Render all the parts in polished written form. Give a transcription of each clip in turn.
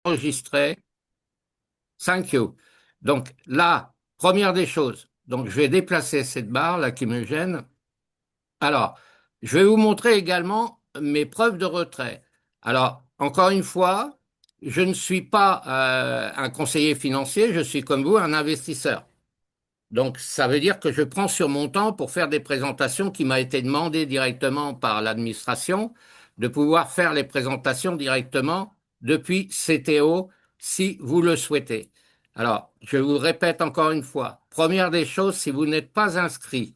Enregistré. Thank you. Donc là, première des choses, donc je vais déplacer cette barre là qui me gêne. Alors, je vais vous montrer également mes preuves de retrait. Alors, encore une fois, je ne suis pas un conseiller financier, je suis comme vous un investisseur. Donc, ça veut dire que je prends sur mon temps pour faire des présentations qui m'a été demandé directement par l'administration, de pouvoir faire les présentations directement depuis CTO si vous le souhaitez. Alors, je vous répète encore une fois, première des choses, si vous n'êtes pas inscrit,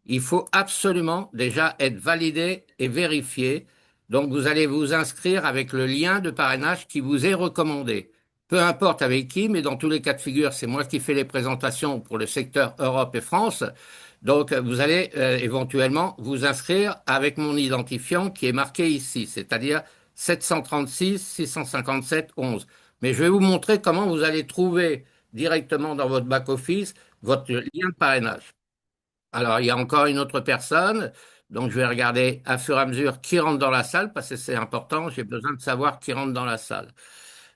il faut absolument déjà être validé et vérifié. Donc, vous allez vous inscrire avec le lien de parrainage qui vous est recommandé. Peu importe avec qui, mais dans tous les cas de figure, c'est moi qui fais les présentations pour le secteur Europe et France. Donc, vous allez éventuellement vous inscrire avec mon identifiant qui est marqué ici, c'est-à-dire 736 657 11. Mais je vais vous montrer comment vous allez trouver directement dans votre back-office votre lien de parrainage. Alors, il y a encore une autre personne. Donc, je vais regarder à fur et à mesure qui rentre dans la salle parce que c'est important. J'ai besoin de savoir qui rentre dans la salle.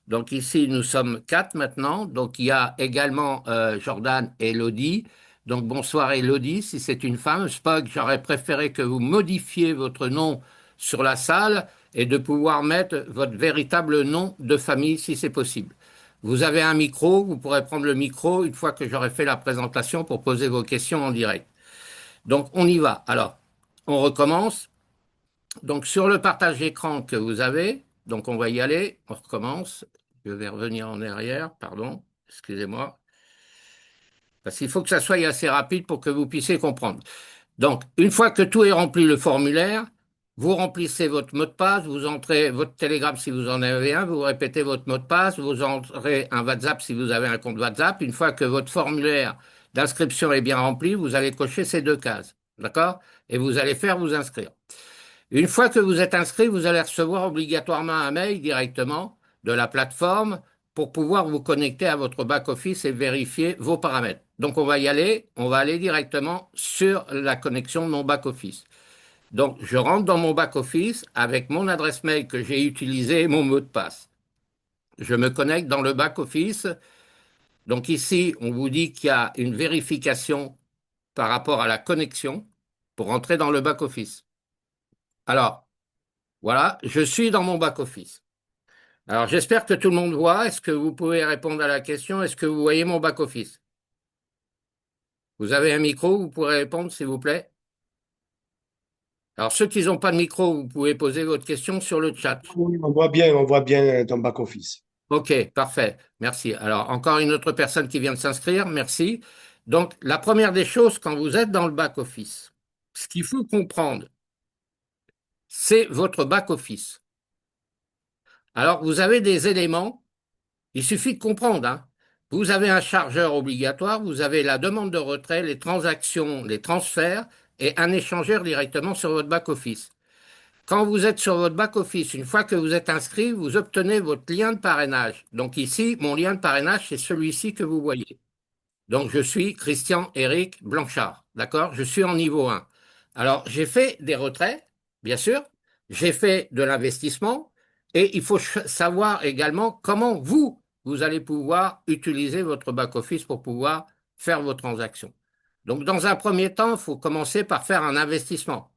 Donc, ici, nous sommes quatre maintenant. Donc, il y a également Jordan et Elodie. Donc, bonsoir Elodie. Si c'est une femme, Spock, j'aurais préféré que vous modifiez votre nom sur la salle et de pouvoir mettre votre véritable nom de famille si c'est possible. Vous avez un micro, vous pourrez prendre le micro une fois que j'aurai fait la présentation pour poser vos questions en direct. Donc, on y va. Alors, on recommence. Donc, sur le partage d'écran que vous avez, donc on va y aller. On recommence. Je vais revenir en arrière, pardon, excusez-moi. Parce qu'il faut que ça soit assez rapide pour que vous puissiez comprendre. Donc, une fois que tout est rempli, le formulaire, vous remplissez votre mot de passe, vous entrez votre Telegram si vous en avez un, vous répétez votre mot de passe, vous entrez un WhatsApp si vous avez un compte WhatsApp. Une fois que votre formulaire d'inscription est bien rempli, vous allez cocher ces deux cases. D'accord? Et vous allez faire vous inscrire. Une fois que vous êtes inscrit, vous allez recevoir obligatoirement un mail directement de la plateforme pour pouvoir vous connecter à votre back-office et vérifier vos paramètres. Donc on va y aller, on va aller directement sur la connexion de mon back-office. Donc je rentre dans mon back-office avec mon adresse mail que j'ai utilisée et mon mot de passe. Je me connecte dans le back-office. Donc ici, on vous dit qu'il y a une vérification par rapport à la connexion pour rentrer dans le back-office. Alors, voilà, je suis dans mon back-office. Alors, j'espère que tout le monde voit. Est-ce que vous pouvez répondre à la question? Est-ce que vous voyez mon back-office? Vous avez un micro, vous pourrez répondre, s'il vous plaît. Alors, ceux qui n'ont pas de micro, vous pouvez poser votre question sur le chat. Oui, on voit bien ton back-office. OK, parfait. Merci. Alors, encore une autre personne qui vient de s'inscrire. Merci. Donc, la première des choses, quand vous êtes dans le back-office, ce qu'il faut comprendre, c'est votre back-office. Alors, vous avez des éléments. Il suffit de comprendre, hein. Vous avez un chargeur obligatoire, vous avez la demande de retrait, les transactions, les transferts et un échangeur directement sur votre back-office. Quand vous êtes sur votre back-office, une fois que vous êtes inscrit, vous obtenez votre lien de parrainage. Donc ici, mon lien de parrainage, c'est celui-ci que vous voyez. Donc je suis Christian-Éric Blanchard, d'accord? Je suis en niveau 1. Alors j'ai fait des retraits, bien sûr, j'ai fait de l'investissement et il faut savoir également comment vous allez pouvoir utiliser votre back-office pour pouvoir faire vos transactions. Donc dans un premier temps, il faut commencer par faire un investissement.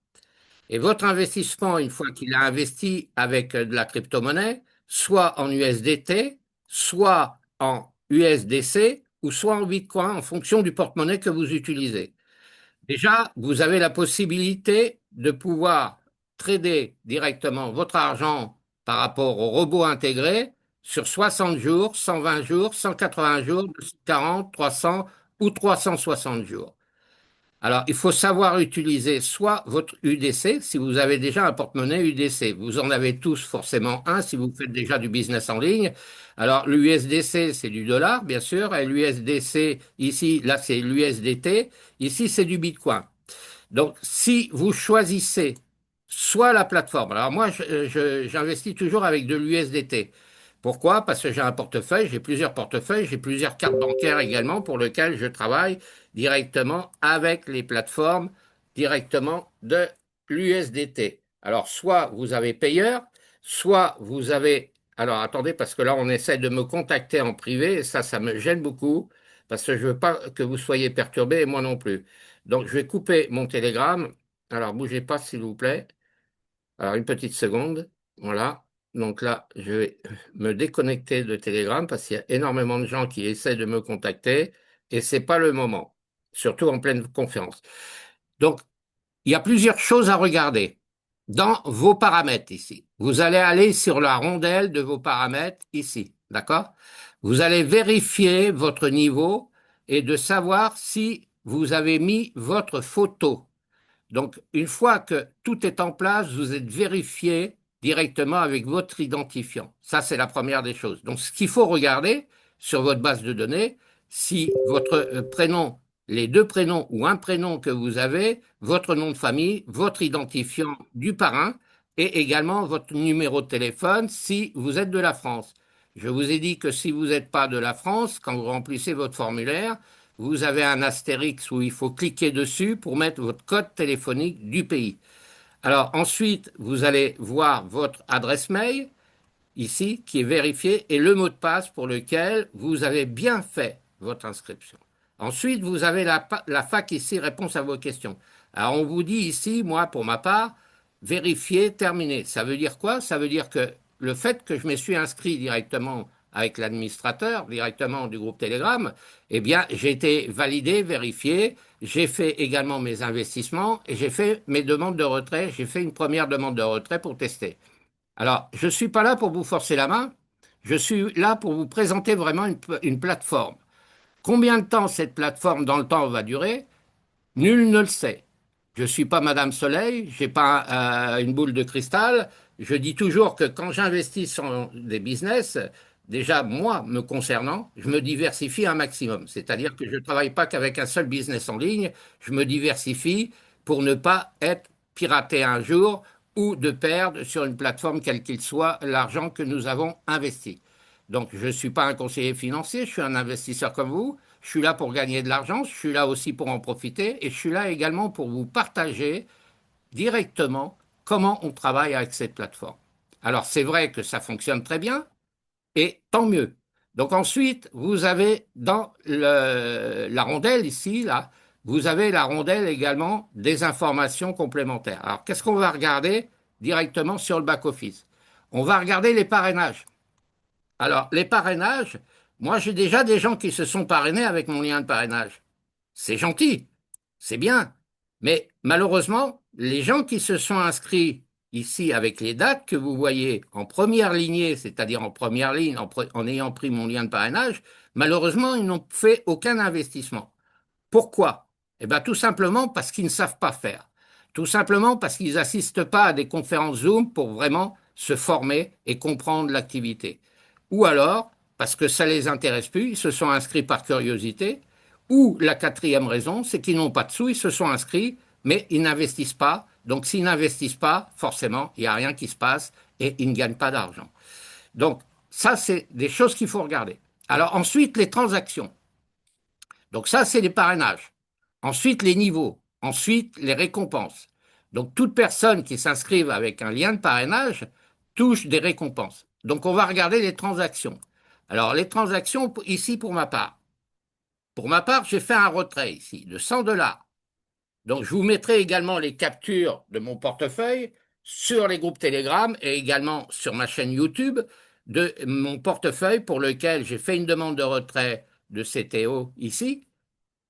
Et votre investissement, une fois qu'il a investi avec de la crypto-monnaie, soit en USDT, soit en USDC, ou soit en Bitcoin, en fonction du porte-monnaie que vous utilisez. Déjà, vous avez la possibilité de pouvoir trader directement votre argent par rapport au robot intégré sur 60 jours, 120 jours, 180 jours, 240, 300 ou 360 jours. Alors, il faut savoir utiliser soit votre UDC, si vous avez déjà un porte-monnaie UDC. Vous en avez tous forcément un si vous faites déjà du business en ligne. Alors, l'USDC, c'est du dollar, bien sûr, et l'USDC, ici, là, c'est l'USDT. Ici, c'est du Bitcoin. Donc, si vous choisissez soit la plateforme, alors moi, j'investis toujours avec de l'USDT. Pourquoi? Parce que j'ai un portefeuille, j'ai plusieurs portefeuilles, j'ai plusieurs cartes bancaires également pour lesquelles je travaille directement avec les plateformes directement de l'USDT. Alors, soit vous avez payeur, soit vous avez Alors attendez, parce que là, on essaie de me contacter en privé, et ça me gêne beaucoup, parce que je veux pas que vous soyez perturbés, et moi non plus. Donc, je vais couper mon télégramme. Alors, bougez pas, s'il vous plaît. Alors, une petite seconde. Voilà. Donc là, je vais me déconnecter de Telegram, parce qu'il y a énormément de gens qui essaient de me contacter, et c'est pas le moment, surtout en pleine conférence. Donc, il y a plusieurs choses à regarder dans vos paramètres ici. Vous allez aller sur la rondelle de vos paramètres ici, d'accord? Vous allez vérifier votre niveau et de savoir si vous avez mis votre photo. Donc, une fois que tout est en place, vous êtes vérifié directement avec votre identifiant. Ça, c'est la première des choses. Donc, ce qu'il faut regarder sur votre base de données, si votre prénom, les deux prénoms ou un prénom que vous avez, votre nom de famille, votre identifiant du parrain et également votre numéro de téléphone si vous êtes de la France. Je vous ai dit que si vous n'êtes pas de la France, quand vous remplissez votre formulaire, vous avez un astérix où il faut cliquer dessus pour mettre votre code téléphonique du pays. Alors ensuite, vous allez voir votre adresse mail ici qui est vérifiée et le mot de passe pour lequel vous avez bien fait votre inscription. Ensuite, vous avez la fac ici, réponse à vos questions. Alors on vous dit ici, moi pour ma part, vérifier, terminer. Ça veut dire quoi? Ça veut dire que le fait que je me suis inscrit directement avec l'administrateur, directement du groupe Telegram, eh bien j'ai été validé, vérifié, j'ai fait également mes investissements et j'ai fait mes demandes de retrait, j'ai fait une première demande de retrait pour tester. Alors, je ne suis pas là pour vous forcer la main, je suis là pour vous présenter vraiment une plateforme. Combien de temps cette plateforme dans le temps va durer? Nul ne le sait. Je ne suis pas Madame Soleil, je n'ai pas une boule de cristal. Je dis toujours que quand j'investis sur des business, déjà moi, me concernant, je me diversifie un maximum. C'est-à-dire que je ne travaille pas qu'avec un seul business en ligne, je me diversifie pour ne pas être piraté un jour ou de perdre sur une plateforme quelle qu'il soit l'argent que nous avons investi. Donc je ne suis pas un conseiller financier, je suis un investisseur comme vous. Je suis là pour gagner de l'argent, je suis là aussi pour en profiter et je suis là également pour vous partager directement comment on travaille avec cette plateforme. Alors c'est vrai que ça fonctionne très bien et tant mieux. Donc ensuite, vous avez dans la rondelle ici, là, vous avez la rondelle également des informations complémentaires. Alors qu'est-ce qu'on va regarder directement sur le back-office? On va regarder les parrainages. Alors, les parrainages, moi j'ai déjà des gens qui se sont parrainés avec mon lien de parrainage. C'est gentil, c'est bien. Mais malheureusement, les gens qui se sont inscrits ici avec les dates que vous voyez en première lignée, c'est-à-dire en première ligne, en ayant pris mon lien de parrainage, malheureusement, ils n'ont fait aucun investissement. Pourquoi? Eh bien, tout simplement parce qu'ils ne savent pas faire. Tout simplement parce qu'ils n'assistent pas à des conférences Zoom pour vraiment se former et comprendre l'activité. Ou alors parce que ça ne les intéresse plus, ils se sont inscrits par curiosité. Ou la quatrième raison, c'est qu'ils n'ont pas de sous, ils se sont inscrits, mais ils n'investissent pas. Donc s'ils n'investissent pas, forcément, il n'y a rien qui se passe et ils ne gagnent pas d'argent. Donc ça, c'est des choses qu'il faut regarder. Alors ensuite, les transactions. Donc ça, c'est les parrainages. Ensuite, les niveaux. Ensuite, les récompenses. Donc toute personne qui s'inscrive avec un lien de parrainage touche des récompenses. Donc on va regarder les transactions. Alors les transactions, ici pour ma part. Pour ma part, j'ai fait un retrait ici de 100 dollars. Donc je vous mettrai également les captures de mon portefeuille sur les groupes Telegram et également sur ma chaîne YouTube de mon portefeuille pour lequel j'ai fait une demande de retrait de CTO ici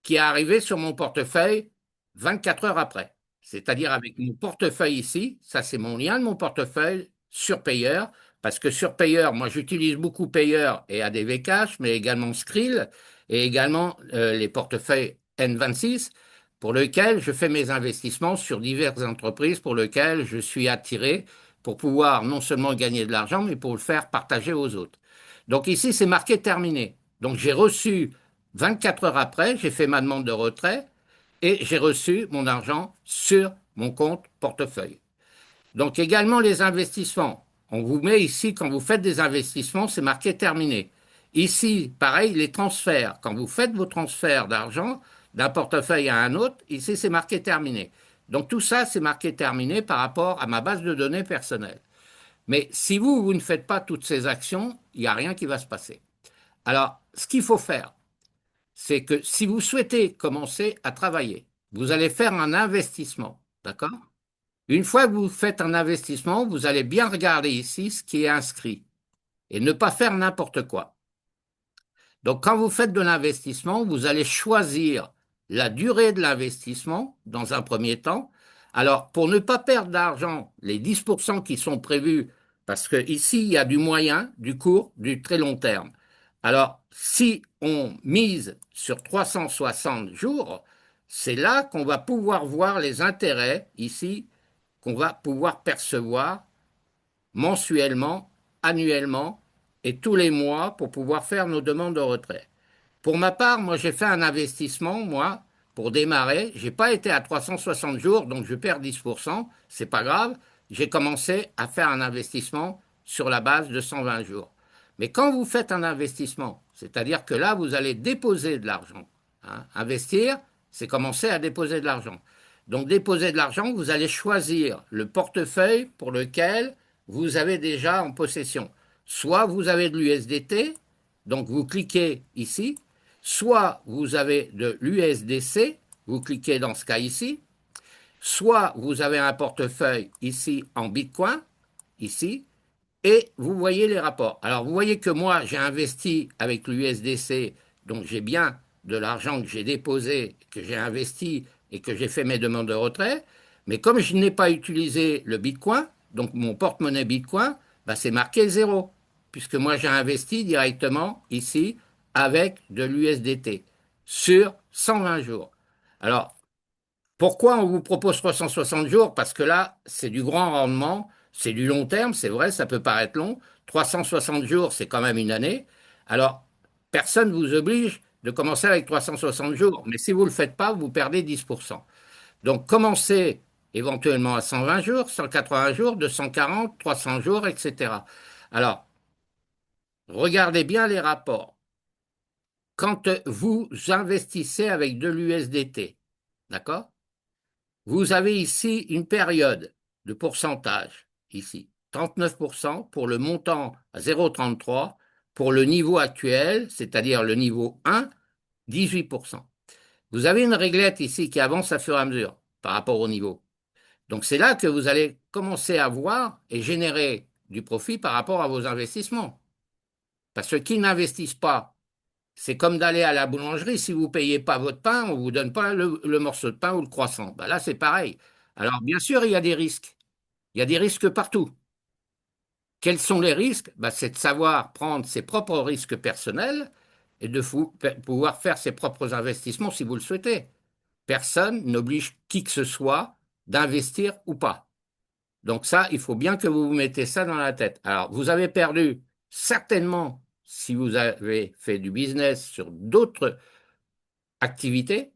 qui est arrivé sur mon portefeuille 24 heures après. C'est-à-dire avec mon portefeuille ici, ça c'est mon lien de mon portefeuille sur Payer, parce que sur Payer, moi j'utilise beaucoup Payer et ADV Cash, mais également Skrill et également les portefeuilles N26 pour lesquels je fais mes investissements sur diverses entreprises pour lesquelles je suis attiré pour pouvoir non seulement gagner de l'argent, mais pour le faire partager aux autres. Donc ici, c'est marqué terminé. Donc j'ai reçu 24 heures après, j'ai fait ma demande de retrait et j'ai reçu mon argent sur mon compte portefeuille. Donc également les investissements. On vous met ici, quand vous faites des investissements, c'est marqué terminé. Ici, pareil, les transferts. Quand vous faites vos transferts d'argent d'un portefeuille à un autre, ici, c'est marqué terminé. Donc tout ça, c'est marqué terminé par rapport à ma base de données personnelle. Mais si vous, vous ne faites pas toutes ces actions, il n'y a rien qui va se passer. Alors, ce qu'il faut faire, c'est que si vous souhaitez commencer à travailler, vous allez faire un investissement, d'accord? Une fois que vous faites un investissement, vous allez bien regarder ici ce qui est inscrit et ne pas faire n'importe quoi. Donc, quand vous faites de l'investissement, vous allez choisir la durée de l'investissement dans un premier temps. Alors, pour ne pas perdre d'argent, les 10% qui sont prévus, parce que ici, il y a du moyen, du court, du très long terme. Alors, si on mise sur 360 jours, c'est là qu'on va pouvoir voir les intérêts, ici, qu'on va pouvoir percevoir mensuellement, annuellement et tous les mois pour pouvoir faire nos demandes de retrait. Pour ma part, moi, j'ai fait un investissement, moi, pour démarrer. J'ai pas été à 360 jours, donc je perds 10%. C'est pas grave. J'ai commencé à faire un investissement sur la base de 120 jours. Mais quand vous faites un investissement, c'est-à-dire que là, vous allez déposer de l'argent. Hein. Investir, c'est commencer à déposer de l'argent. Donc, déposer de l'argent, vous allez choisir le portefeuille pour lequel vous avez déjà en possession. Soit vous avez de l'USDT, donc vous cliquez ici, soit vous avez de l'USDC, vous cliquez dans ce cas ici, soit vous avez un portefeuille ici en Bitcoin, ici, et vous voyez les rapports. Alors, vous voyez que moi, j'ai investi avec l'USDC, donc j'ai bien de l'argent que j'ai déposé, que j'ai investi et que j'ai fait mes demandes de retrait. Mais comme je n'ai pas utilisé le Bitcoin, donc mon porte-monnaie Bitcoin, bah, c'est marqué zéro, puisque moi, j'ai investi directement ici avec de l'USDT sur 120 jours. Alors, pourquoi on vous propose 360 jours? Parce que là, c'est du grand rendement, c'est du long terme, c'est vrai, ça peut paraître long. 360 jours, c'est quand même une année. Alors, personne ne vous oblige de commencer avec 360 jours, mais si vous ne le faites pas, vous perdez 10%. Donc, commencez éventuellement à 120 jours, 180 jours, 240, 300 jours, etc. Alors, regardez bien les rapports. Quand vous investissez avec de l'USDT, d'accord? Vous avez ici une période de pourcentage, ici, 39% pour le montant à 0,33, pour le niveau actuel, c'est-à-dire le niveau 1, 18%. Vous avez une réglette ici qui avance à fur et à mesure par rapport au niveau. Donc c'est là que vous allez commencer à voir et générer du profit par rapport à vos investissements. Parce que qui n'investissent pas, c'est comme d'aller à la boulangerie, si vous ne payez pas votre pain, on ne vous donne pas le morceau de pain ou le croissant. Ben là, c'est pareil. Alors, bien sûr, il y a des risques. Il y a des risques partout. Quels sont les risques? Ben, c'est de savoir prendre ses propres risques personnels et de pouvoir faire ses propres investissements si vous le souhaitez. Personne n'oblige qui que ce soit d'investir ou pas. Donc ça, il faut bien que vous vous mettez ça dans la tête. Alors, vous avez perdu certainement, si vous avez fait du business sur d'autres activités,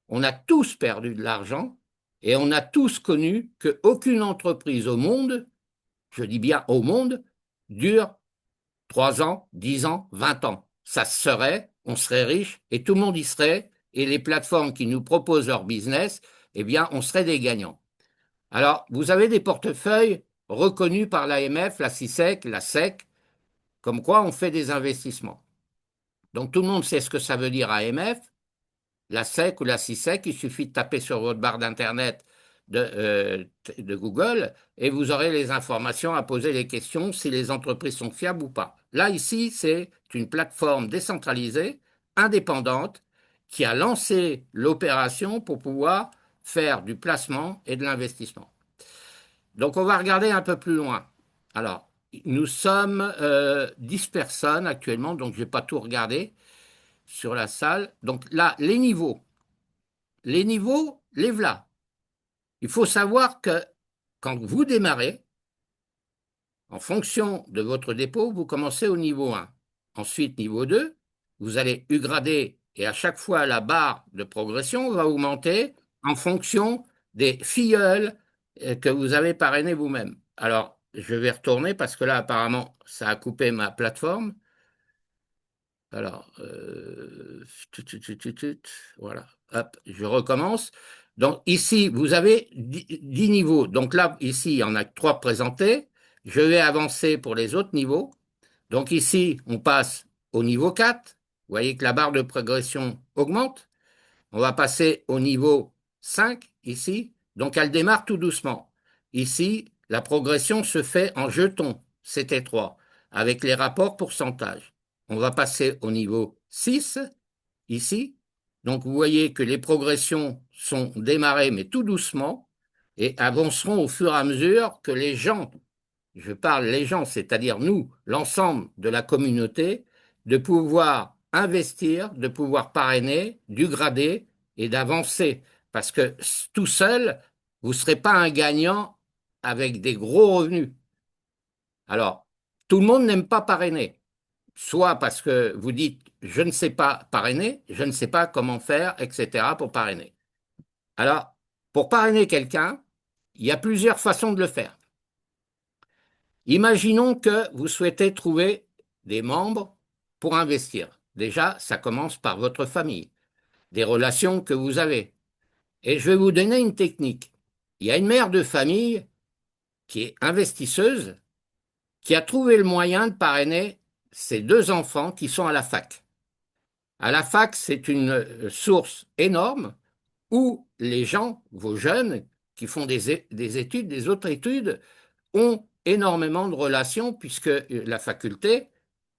on a tous perdu de l'argent et on a tous connu qu'aucune entreprise au monde, je dis bien au monde, dure 3 ans, 10 ans, 20 ans. Ça se serait, on serait riche et tout le monde y serait et les plateformes qui nous proposent leur business, eh bien, on serait des gagnants. Alors, vous avez des portefeuilles reconnus par l'AMF, la CISEC, la SEC, comme quoi on fait des investissements. Donc, tout le monde sait ce que ça veut dire AMF, la SEC ou la CISEC, il suffit de taper sur votre barre d'Internet de Google et vous aurez les informations à poser les questions si les entreprises sont fiables ou pas. Là, ici, c'est une plateforme décentralisée, indépendante, qui a lancé l'opération pour pouvoir faire du placement et de l'investissement. Donc, on va regarder un peu plus loin. Alors, nous sommes 10 personnes actuellement, donc je ne vais pas tout regarder sur la salle. Donc là, les niveaux, les voilà. Il faut savoir que quand vous démarrez, en fonction de votre dépôt, vous commencez au niveau 1. Ensuite, niveau 2, vous allez upgrader et à chaque fois, la barre de progression va augmenter en fonction des filleuls que vous avez parrainés vous-même. Alors, je vais retourner parce que là, apparemment, ça a coupé ma plateforme. Alors, voilà, hop, je recommence. Donc ici, vous avez 10 niveaux. Donc là, ici, il y en a 3 présentés. Je vais avancer pour les autres niveaux. Donc ici, on passe au niveau 4. Vous voyez que la barre de progression augmente. On va passer au niveau 5 ici. Donc elle démarre tout doucement. Ici, la progression se fait en jetons, c'était 3, avec les rapports pourcentage. On va passer au niveau 6 ici. Donc vous voyez que les progressions sont démarrées, mais tout doucement, et avanceront au fur et à mesure que les gens, je parle les gens, c'est-à-dire nous, l'ensemble de la communauté, de pouvoir investir, de pouvoir parrainer, du grader et d'avancer. Parce que tout seul, vous ne serez pas un gagnant avec des gros revenus. Alors, tout le monde n'aime pas parrainer. Soit parce que vous dites, je ne sais pas parrainer, je ne sais pas comment faire, etc. pour parrainer. Alors, pour parrainer quelqu'un, il y a plusieurs façons de le faire. Imaginons que vous souhaitez trouver des membres pour investir. Déjà, ça commence par votre famille, des relations que vous avez. Et je vais vous donner une technique. Il y a une mère de famille qui est investisseuse, qui a trouvé le moyen de parrainer ses deux enfants qui sont à la fac. À la fac, c'est une source énorme où les gens, vos jeunes, qui font des études, des autres études, ont énormément de relations puisque la faculté,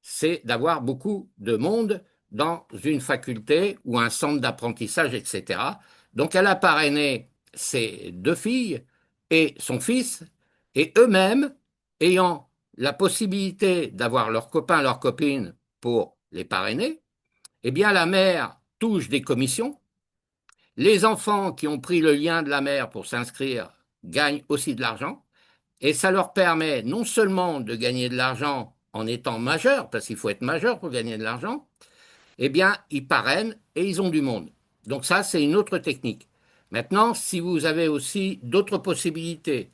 c'est d'avoir beaucoup de monde dans une faculté ou un centre d'apprentissage, etc. Donc elle a parrainé ses deux filles et son fils, et eux-mêmes, ayant la possibilité d'avoir leurs copains, leurs copines pour les parrainer, eh bien la mère touche des commissions. Les enfants qui ont pris le lien de la mère pour s'inscrire gagnent aussi de l'argent. Et ça leur permet non seulement de gagner de l'argent en étant majeur, parce qu'il faut être majeur pour gagner de l'argent, eh bien, ils parrainent et ils ont du monde. Donc ça, c'est une autre technique. Maintenant, si vous avez aussi d'autres possibilités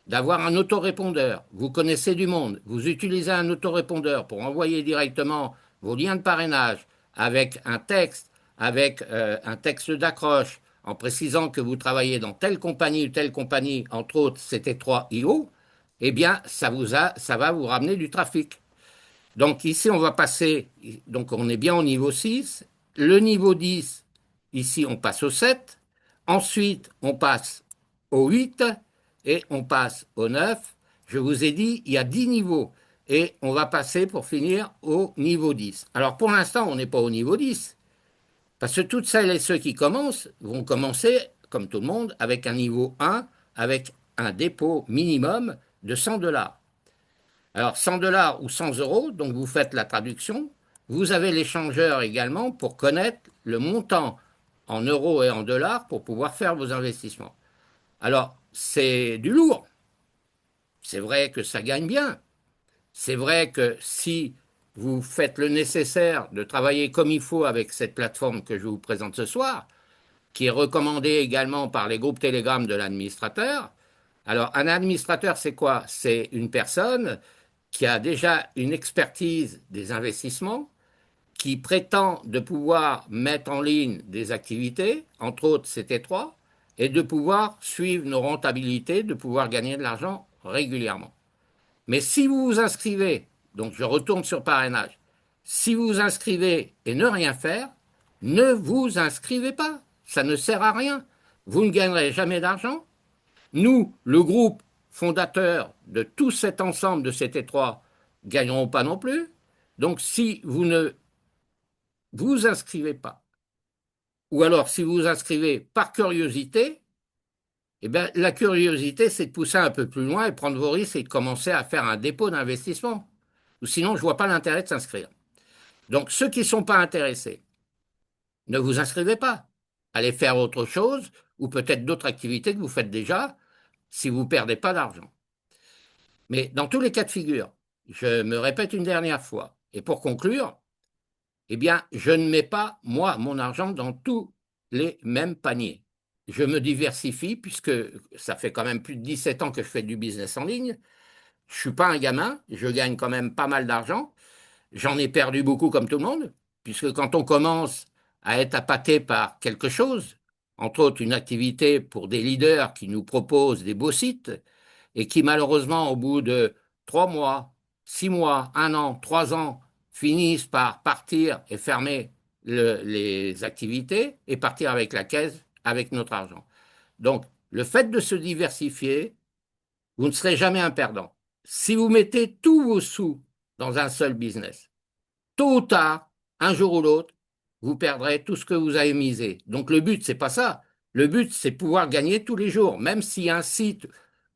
d'avoir un autorépondeur, vous connaissez du monde, vous utilisez un autorépondeur pour envoyer directement vos liens de parrainage avec un texte, avec un texte d'accroche, en précisant que vous travaillez dans telle compagnie, entre autres, c'était 3IO, eh bien, ça va vous ramener du trafic. Donc ici, on va passer, donc on est bien au niveau 6. Le niveau 10, ici, on passe au 7. Ensuite, on passe au 8 et on passe au 9. Je vous ai dit, il y a 10 niveaux. Et on va passer pour finir au niveau 10. Alors pour l'instant, on n'est pas au niveau 10. Parce que toutes celles et ceux qui commencent vont commencer, comme tout le monde, avec un niveau 1, avec un dépôt minimum de 100 $. Alors 100 $ ou 100 €, donc vous faites la traduction. Vous avez l'échangeur également pour connaître le montant en euros et en dollars pour pouvoir faire vos investissements. Alors c'est du lourd. C'est vrai que ça gagne bien. C'est vrai que si vous faites le nécessaire de travailler comme il faut avec cette plateforme que je vous présente ce soir, qui est recommandée également par les groupes Telegram de l'administrateur. Alors, un administrateur, c'est quoi? C'est une personne qui a déjà une expertise des investissements, qui prétend de pouvoir mettre en ligne des activités, entre autres CT3, et de pouvoir suivre nos rentabilités, de pouvoir gagner de l'argent régulièrement. Mais si vous vous inscrivez, donc je retourne sur parrainage, si vous vous inscrivez et ne rien faire, ne vous inscrivez pas. Ça ne sert à rien. Vous ne gagnerez jamais d'argent. Nous, le groupe fondateur de tout cet ensemble de cet étroit, gagnerons pas non plus. Donc si vous ne vous inscrivez pas, ou alors si vous vous inscrivez par curiosité, eh bien, la curiosité, c'est de pousser un peu plus loin et prendre vos risques et de commencer à faire un dépôt d'investissement. Ou sinon, je ne vois pas l'intérêt de s'inscrire. Donc, ceux qui ne sont pas intéressés, ne vous inscrivez pas. Allez faire autre chose ou peut-être d'autres activités que vous faites déjà si vous ne perdez pas d'argent. Mais dans tous les cas de figure, je me répète une dernière fois, et pour conclure, eh bien, je ne mets pas, moi, mon argent dans tous les mêmes paniers. Je me diversifie puisque ça fait quand même plus de 17 ans que je fais du business en ligne. Je ne suis pas un gamin, je gagne quand même pas mal d'argent. J'en ai perdu beaucoup comme tout le monde, puisque quand on commence à être appâté par quelque chose, entre autres une activité pour des leaders qui nous proposent des beaux sites et qui malheureusement au bout de 3 mois, 6 mois, 1 an, 3 ans, finissent par partir et fermer les activités et partir avec la caisse, avec notre argent. Donc, le fait de se diversifier, vous ne serez jamais un perdant. Si vous mettez tous vos sous dans un seul business, tôt ou tard, un jour ou l'autre, vous perdrez tout ce que vous avez misé. Donc le but, c'est pas ça. Le but, c'est pouvoir gagner tous les jours. Même si un site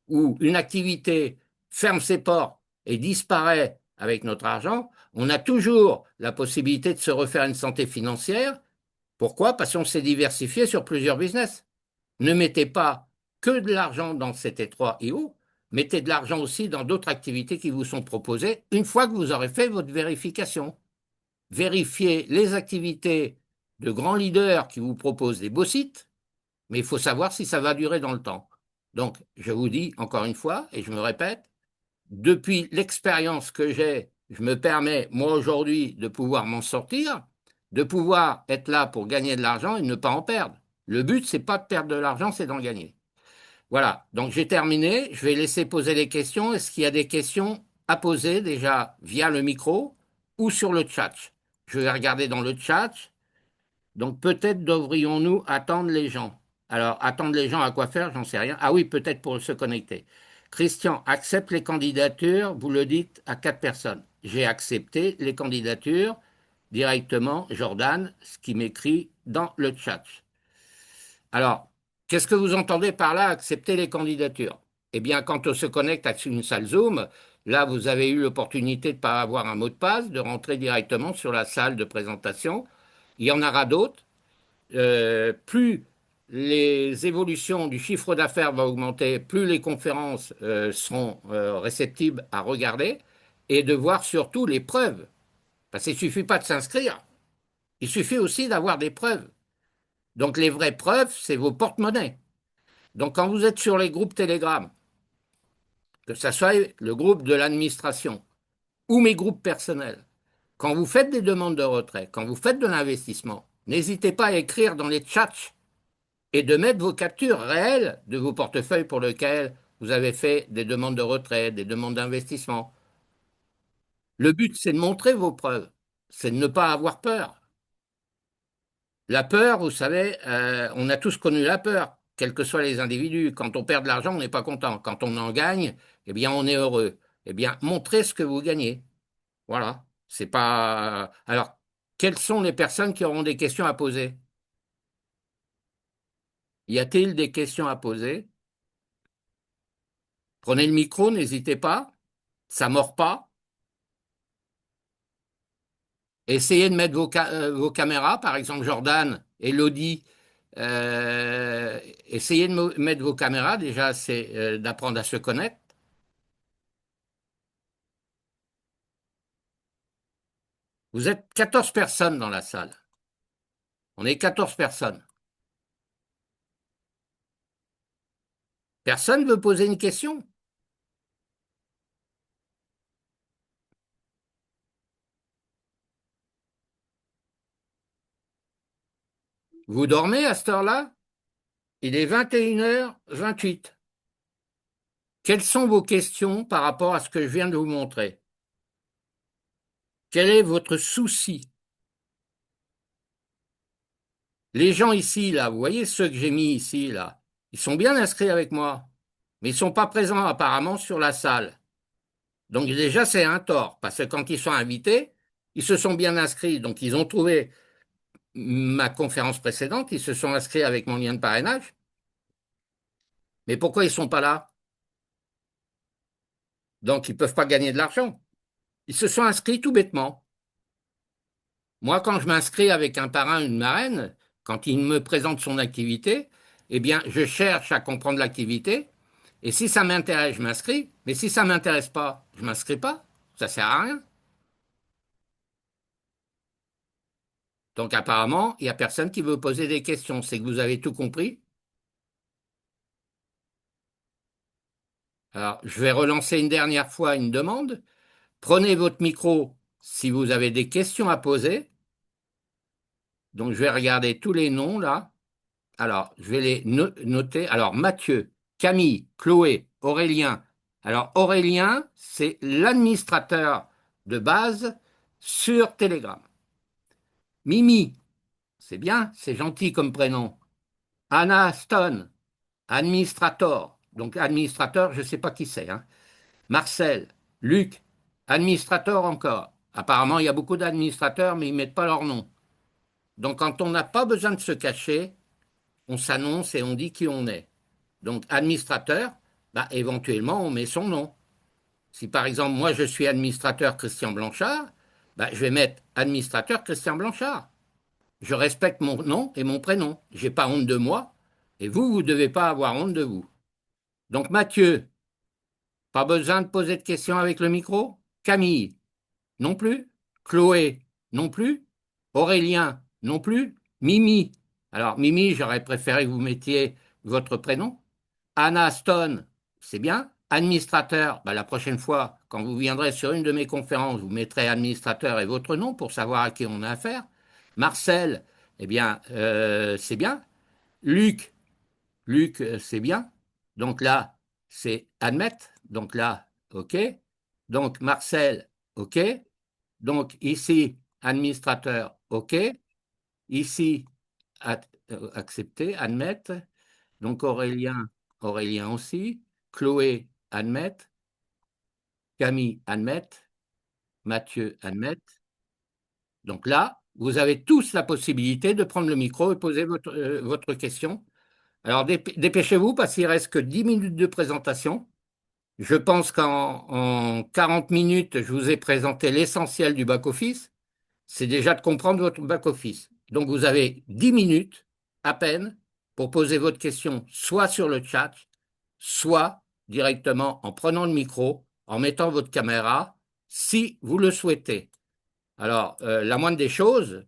ou une activité ferme ses portes et disparaît avec notre argent, on a toujours la possibilité de se refaire une santé financière. Pourquoi? Parce qu'on s'est diversifié sur plusieurs business. Ne mettez pas que de l'argent dans cet étroit IO, mettez de l'argent aussi dans d'autres activités qui vous sont proposées une fois que vous aurez fait votre vérification. Vérifiez les activités de grands leaders qui vous proposent des beaux sites, mais il faut savoir si ça va durer dans le temps. Donc, je vous dis encore une fois, et je me répète, depuis l'expérience que j'ai, je me permets, moi aujourd'hui, de pouvoir m'en sortir, de pouvoir être là pour gagner de l'argent et ne pas en perdre. Le but, c'est pas de perdre de l'argent, c'est d'en gagner. Voilà, donc j'ai terminé. Je vais laisser poser les questions. Est-ce qu'il y a des questions à poser déjà via le micro ou sur le chat? Je vais regarder dans le chat. Donc peut-être devrions-nous attendre les gens. Alors, attendre les gens à quoi faire, j'en sais rien. Ah oui, peut-être pour se connecter. Christian, accepte les candidatures, vous le dites à 4 personnes. J'ai accepté les candidatures directement, Jordan, ce qui m'écrit dans le chat. Alors, qu'est-ce que vous entendez par là, accepter les candidatures? Eh bien, quand on se connecte à une salle Zoom, là, vous avez eu l'opportunité de ne pas avoir un mot de passe, de rentrer directement sur la salle de présentation. Il y en aura d'autres. Plus les évolutions du chiffre d'affaires vont augmenter, plus les conférences seront réceptibles à regarder et de voir surtout les preuves. Parce qu'il ne suffit pas de s'inscrire, il suffit aussi d'avoir des preuves. Donc les vraies preuves, c'est vos porte-monnaies. Donc quand vous êtes sur les groupes Telegram, que ce soit le groupe de l'administration ou mes groupes personnels, quand vous faites des demandes de retrait, quand vous faites de l'investissement, n'hésitez pas à écrire dans les chats et de mettre vos captures réelles de vos portefeuilles pour lesquels vous avez fait des demandes de retrait, des demandes d'investissement. Le but, c'est de montrer vos preuves, c'est de ne pas avoir peur. La peur, vous savez, on a tous connu la peur, quels que soient les individus. Quand on perd de l'argent, on n'est pas content. Quand on en gagne, eh bien, on est heureux. Eh bien, montrez ce que vous gagnez. Voilà. C'est pas. Alors, quelles sont les personnes qui auront des questions à poser? Y a-t-il des questions à poser? Prenez le micro, n'hésitez pas. Ça mord pas. Essayez de mettre vos caméras, par exemple Jordan, Elodie. Essayez de mettre vos caméras. Déjà, c'est d'apprendre à se connaître. Vous êtes 14 personnes dans la salle. On est 14 personnes. Personne ne veut poser une question? Vous dormez à cette heure-là? Il est 21h28. Quelles sont vos questions par rapport à ce que je viens de vous montrer? Quel est votre souci? Les gens ici, là, vous voyez ceux que j'ai mis ici, là, ils sont bien inscrits avec moi, mais ils ne sont pas présents apparemment sur la salle. Donc déjà, c'est un tort, parce que quand ils sont invités, ils se sont bien inscrits, donc ils ont trouvé ma conférence précédente, ils se sont inscrits avec mon lien de parrainage, mais pourquoi ils ne sont pas là? Donc ils ne peuvent pas gagner de l'argent. Ils se sont inscrits tout bêtement. Moi, quand je m'inscris avec un parrain, une marraine, quand il me présente son activité, eh bien, je cherche à comprendre l'activité, et si ça m'intéresse, je m'inscris, mais si ça ne m'intéresse pas, je ne m'inscris pas. Ça ne sert à rien. Donc apparemment, il n'y a personne qui veut poser des questions. C'est que vous avez tout compris. Alors, je vais relancer une dernière fois une demande. Prenez votre micro si vous avez des questions à poser. Donc, je vais regarder tous les noms là. Alors, je vais les noter. Alors, Mathieu, Camille, Chloé, Aurélien, Alors, Aurélien, c'est l'administrateur de base sur Telegram. Mimi, c'est bien, c'est gentil comme prénom. Anna Stone, administrateur. Donc, administrateur, je ne sais pas qui c'est, hein. Marcel, Luc, administrateur encore. Apparemment, il y a beaucoup d'administrateurs, mais ils ne mettent pas leur nom. Donc, quand on n'a pas besoin de se cacher, on s'annonce et on dit qui on est. Donc, administrateur, bah, éventuellement, on met son nom. Si par exemple, moi, je suis administrateur Christian Blanchard, bah, je vais mettre administrateur Christian Blanchard. Je respecte mon nom et mon prénom. Je n'ai pas honte de moi. Et vous, vous ne devez pas avoir honte de vous. Donc, Mathieu, pas besoin de poser de questions avec le micro. Camille, non plus. Chloé, non plus. Aurélien, non plus. Mimi. Alors, Mimi, j'aurais préféré que vous mettiez votre prénom. Anna Stone, c'est bien. Administrateur, bah, la prochaine fois, quand vous viendrez sur une de mes conférences, vous mettrez administrateur et votre nom pour savoir à qui on a affaire. Marcel, eh bien, c'est bien. Luc, c'est bien. Donc là, c'est admettre. Donc là, OK. Donc Marcel, OK. Donc ici, administrateur, OK. Ici, accepter, admettre. Donc Aurélien aussi. Chloé, admettre. Camille, admettre. Mathieu, admettre. Donc là, vous avez tous la possibilité de prendre le micro et poser votre question. Alors dépêchez-vous parce qu'il reste que 10 minutes de présentation. Je pense qu'en 40 minutes, je vous ai présenté l'essentiel du back-office. C'est déjà de comprendre votre back-office. Donc vous avez 10 minutes à peine pour poser votre question soit sur le chat, soit directement en prenant le micro, en mettant votre caméra, si vous le souhaitez. Alors, la moindre des choses,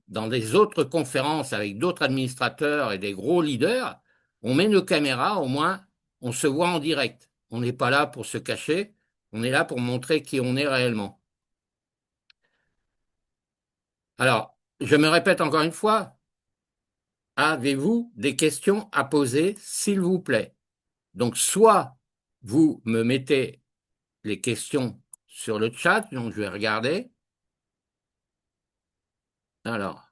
dans des autres conférences avec d'autres administrateurs et des gros leaders, on met nos caméras, au moins on se voit en direct. On n'est pas là pour se cacher, on est là pour montrer qui on est réellement. Alors, je me répète encore une fois, avez-vous des questions à poser, s'il vous plaît? Donc, soit vous me mettez les questions sur le chat, donc je vais regarder. Alors,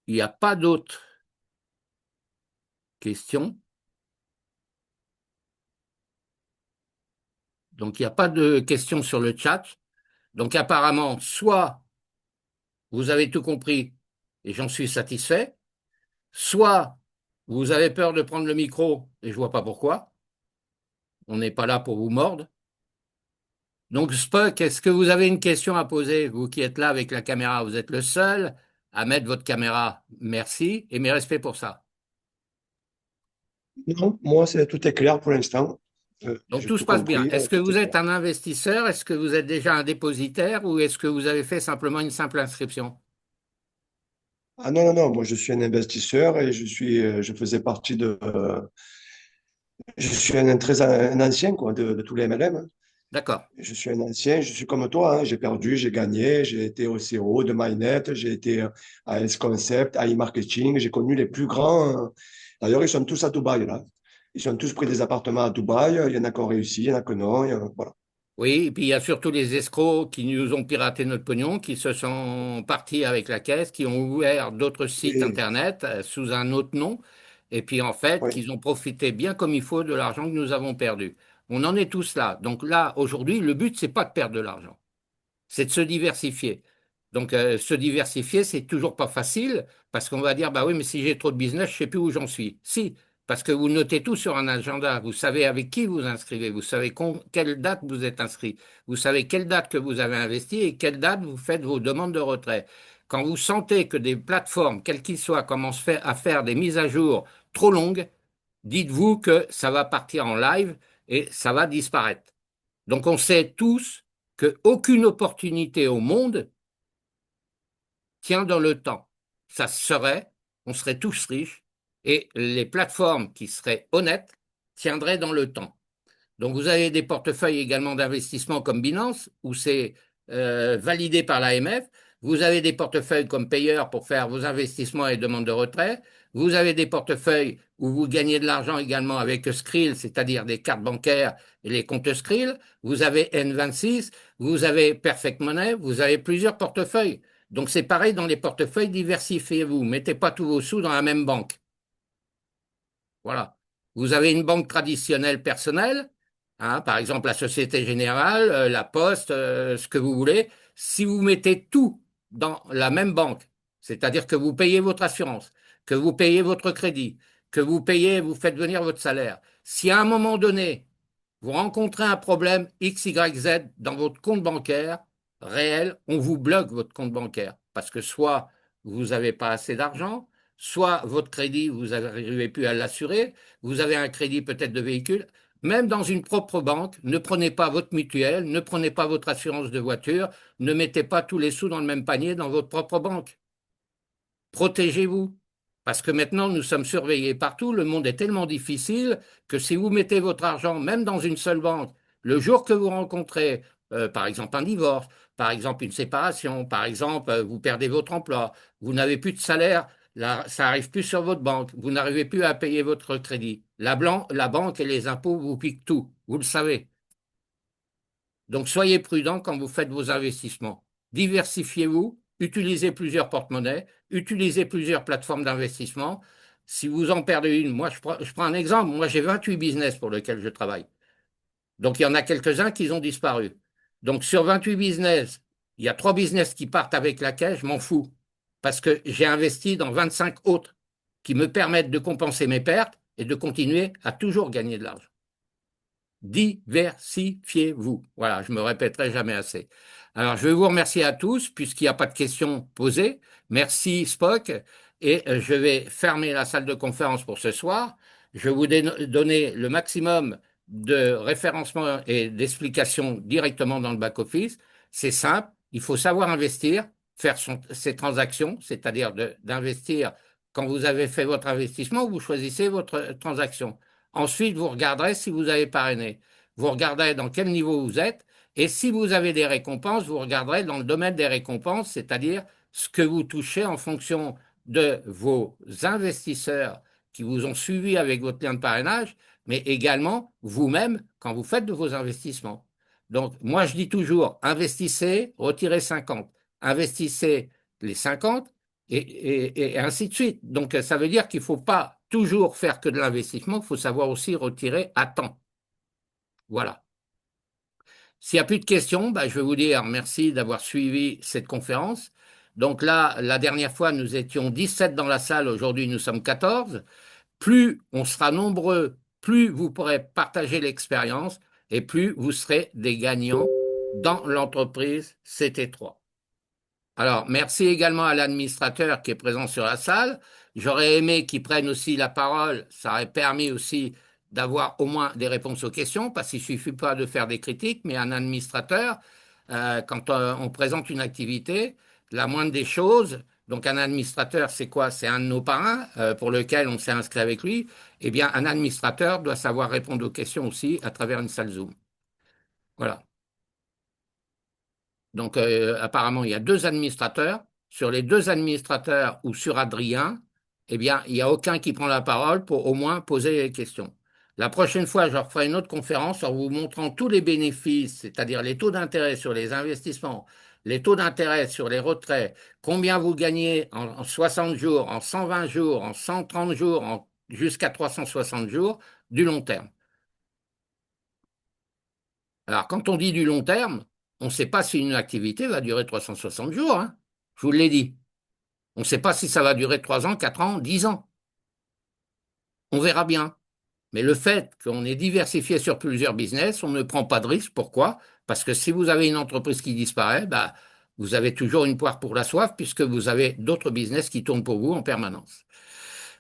il n'y a pas d'autres questions. Donc, il n'y a pas de questions sur le chat. Donc, apparemment, soit vous avez tout compris et j'en suis satisfait, soit vous avez peur de prendre le micro et je ne vois pas pourquoi. On n'est pas là pour vous mordre. Donc, Spock, est-ce que vous avez une question à poser, vous qui êtes là avec la caméra? Vous êtes le seul à mettre votre caméra. Merci et mes respects pour ça. Non, moi, tout est clair pour l'instant. Donc, J'ai tout se tout passe bien. compris, Est-ce que tout est vous clair. êtes un investisseur? Est-ce que vous êtes déjà un dépositaire ou est-ce que vous avez fait simplement une simple inscription? Ah non, non, non, moi, je suis un investisseur et je faisais partie je suis un ancien, quoi, de tous les MLM, hein. D'accord. Je suis un ancien, je suis comme toi, hein. J'ai perdu, j'ai gagné, j'ai été au CO de MyNet, j'ai été à S-Concept, à e-marketing, j'ai connu les plus grands. D'ailleurs, ils sont tous à Dubaï, là. Ils ont tous pris des appartements à Dubaï. Il y en a qui ont réussi, il y en a que non. Voilà. Oui, et puis il y a surtout les escrocs qui nous ont piraté notre pognon, qui se sont partis avec la caisse, qui ont ouvert d'autres sites Oui, internet sous un autre nom, et puis en fait, oui. qu'ils ont profité bien comme il faut de l'argent que nous avons perdu. On en est tous là. Donc là, aujourd'hui, le but, c'est pas de perdre de l'argent, c'est de se diversifier. Donc, se diversifier, c'est toujours pas facile parce qu'on va dire, bah oui, mais si j'ai trop de business, je sais plus où j'en suis. Si, parce que vous notez tout sur un agenda, vous savez avec qui vous inscrivez, vous savez quelle date vous êtes inscrit, vous savez quelle date que vous avez investi et quelle date vous faites vos demandes de retrait. Quand vous sentez que des plateformes, quelles qu'ils soient, commencent à faire des mises à jour trop longues, dites-vous que ça va partir en live et ça va disparaître. Donc, on sait tous qu'aucune opportunité au monde tient dans le temps. Ça serait, on serait tous riches et les plateformes qui seraient honnêtes tiendraient dans le temps. Donc vous avez des portefeuilles également d'investissement comme Binance où c'est validé par l'AMF. Vous avez des portefeuilles comme payeurs pour faire vos investissements et demandes de retrait. Vous avez des portefeuilles où vous gagnez de l'argent également avec Skrill, c'est-à-dire des cartes bancaires et les comptes Skrill. Vous avez N26, vous avez Perfect Money, vous avez plusieurs portefeuilles. Donc c'est pareil dans les portefeuilles, diversifiez-vous. Mettez pas tous vos sous dans la même banque. Voilà. Vous avez une banque traditionnelle personnelle, hein, par exemple la Société Générale, la Poste, ce que vous voulez. Si vous mettez tout dans la même banque, c'est-à-dire que vous payez votre assurance, que vous payez votre crédit, que vous payez, vous faites venir votre salaire, si à un moment donné, vous rencontrez un problème X, Y, Z dans votre compte bancaire réel, on vous bloque votre compte bancaire parce que soit vous n'avez pas assez d'argent, soit votre crédit, vous n'arrivez plus à l'assurer, vous avez un crédit peut-être de véhicule. Même dans une propre banque, ne prenez pas votre mutuelle, ne prenez pas votre assurance de voiture, ne mettez pas tous les sous dans le même panier dans votre propre banque. Protégez-vous. Parce que maintenant, nous sommes surveillés partout. Le monde est tellement difficile que si vous mettez votre argent, même dans une seule banque, le jour que vous rencontrez, par exemple, un divorce, par exemple, une séparation, par exemple, vous perdez votre emploi, vous n'avez plus de salaire, là, ça n'arrive plus sur votre banque, vous n'arrivez plus à payer votre crédit. La banque et les impôts vous piquent tout. Vous le savez. Donc soyez prudent quand vous faites vos investissements. Diversifiez-vous, utilisez plusieurs porte-monnaies, utilisez plusieurs plateformes d'investissement. Si vous en perdez une, moi je prends un exemple, moi j'ai 28 business pour lesquels je travaille. Donc il y en a quelques-uns qui ont disparu. Donc sur 28 business, il y a 3 business qui partent avec la caisse, je m'en fous. Parce que j'ai investi dans 25 autres qui me permettent de compenser mes pertes et de continuer à toujours gagner de l'argent. Diversifiez-vous. Voilà, je me répéterai jamais assez. Alors, je vais vous remercier à tous, puisqu'il n'y a pas de questions posées. Merci, Spock. Et je vais fermer la salle de conférence pour ce soir. Je vais vous donner le maximum de référencement et d'explications directement dans le back-office. C'est simple, il faut savoir investir, faire ses transactions, c'est-à-dire d'investir quand vous avez fait votre investissement, vous choisissez votre transaction. Ensuite, vous regarderez si vous avez parrainé. Vous regarderez dans quel niveau vous êtes. Et si vous avez des récompenses, vous regarderez dans le domaine des récompenses, c'est-à-dire ce que vous touchez en fonction de vos investisseurs qui vous ont suivi avec votre lien de parrainage, mais également vous-même quand vous faites de vos investissements. Donc, moi, je dis toujours, investissez, retirez 50. Investissez les 50 et ainsi de suite. Donc, ça veut dire qu'il ne faut pas toujours faire que de l'investissement, il faut savoir aussi retirer à temps. Voilà. S'il n'y a plus de questions, bah, je vais vous dire merci d'avoir suivi cette conférence. Donc là, la dernière fois, nous étions 17 dans la salle, aujourd'hui nous sommes 14. Plus on sera nombreux, plus vous pourrez partager l'expérience et plus vous serez des gagnants dans l'entreprise CT3. Alors, merci également à l'administrateur qui est présent sur la salle. J'aurais aimé qu'il prenne aussi la parole. Ça aurait permis aussi d'avoir au moins des réponses aux questions, parce qu'il ne suffit pas de faire des critiques, mais un administrateur, quand on présente une activité, la moindre des choses, donc un administrateur, c'est quoi? C'est un de nos parrains pour lequel on s'est inscrit avec lui. Eh bien, un administrateur doit savoir répondre aux questions aussi à travers une salle Zoom. Voilà. Donc, apparemment, il y a 2 administrateurs. Sur les 2 administrateurs ou sur Adrien, eh bien, il n'y a aucun qui prend la parole pour au moins poser les questions. La prochaine fois, je referai une autre conférence en vous montrant tous les bénéfices, c'est-à-dire les taux d'intérêt sur les investissements, les taux d'intérêt sur les retraits, combien vous gagnez en 60 jours, en 120 jours, en 130 jours, jusqu'à 360 jours, du long terme. Alors, quand on dit du long terme, on ne sait pas si une activité va durer 360 jours, hein. Je vous l'ai dit. On ne sait pas si ça va durer 3 ans, 4 ans, 10 ans. On verra bien. Mais le fait qu'on ait diversifié sur plusieurs business, on ne prend pas de risque. Pourquoi? Parce que si vous avez une entreprise qui disparaît, bah, vous avez toujours une poire pour la soif puisque vous avez d'autres business qui tournent pour vous en permanence.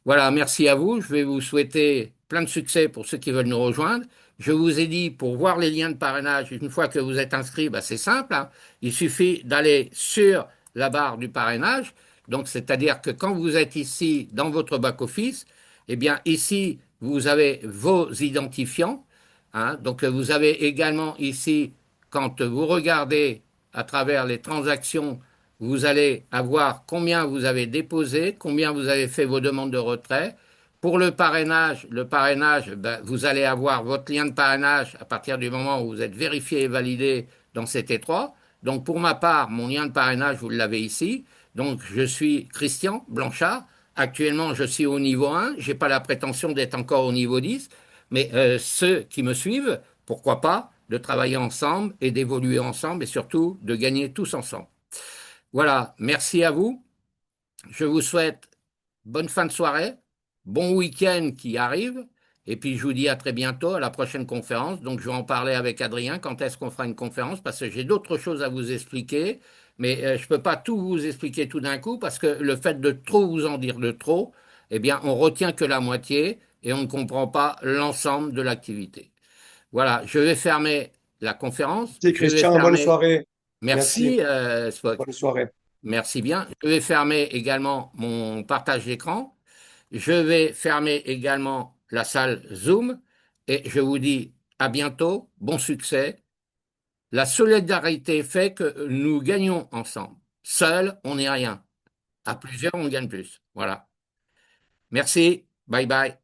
Voilà, merci à vous. Je vais vous souhaiter plein de succès pour ceux qui veulent nous rejoindre. Je vous ai dit, pour voir les liens de parrainage, une fois que vous êtes inscrit, bah, c'est simple, hein. Il suffit d'aller sur la barre du parrainage. Donc, c'est-à-dire que quand vous êtes ici dans votre back-office, eh bien, ici, vous avez vos identifiants, hein. Donc, vous avez également ici, quand vous regardez à travers les transactions, vous allez avoir combien vous avez déposé, combien vous avez fait vos demandes de retrait. Pour le parrainage, ben, vous allez avoir votre lien de parrainage à partir du moment où vous êtes vérifié et validé dans cet étroit. Donc pour ma part, mon lien de parrainage, vous l'avez ici. Donc je suis Christian Blanchard. Actuellement, je suis au niveau 1. Je n'ai pas la prétention d'être encore au niveau 10. Mais ceux qui me suivent, pourquoi pas, de travailler ensemble et d'évoluer ensemble et surtout de gagner tous ensemble. Voilà, merci à vous. Je vous souhaite bonne fin de soirée, bon week-end qui arrive, et puis je vous dis à très bientôt à la prochaine conférence. Donc je vais en parler avec Adrien quand est-ce qu'on fera une conférence, parce que j'ai d'autres choses à vous expliquer, mais je ne peux pas tout vous expliquer tout d'un coup, parce que le fait de trop vous en dire de trop, eh bien on retient que la moitié et on ne comprend pas l'ensemble de l'activité. Voilà, je vais fermer la conférence, Merci je vais Christian, bonne fermer. soirée. Merci, Merci, Spock. bonne soirée. Merci bien. Je vais fermer également mon partage d'écran. Je vais fermer également la salle Zoom et je vous dis à bientôt, bon succès. La solidarité fait que nous gagnons ensemble. Seul, on n'est rien. À plusieurs, on gagne plus. Voilà. Merci. Bye bye.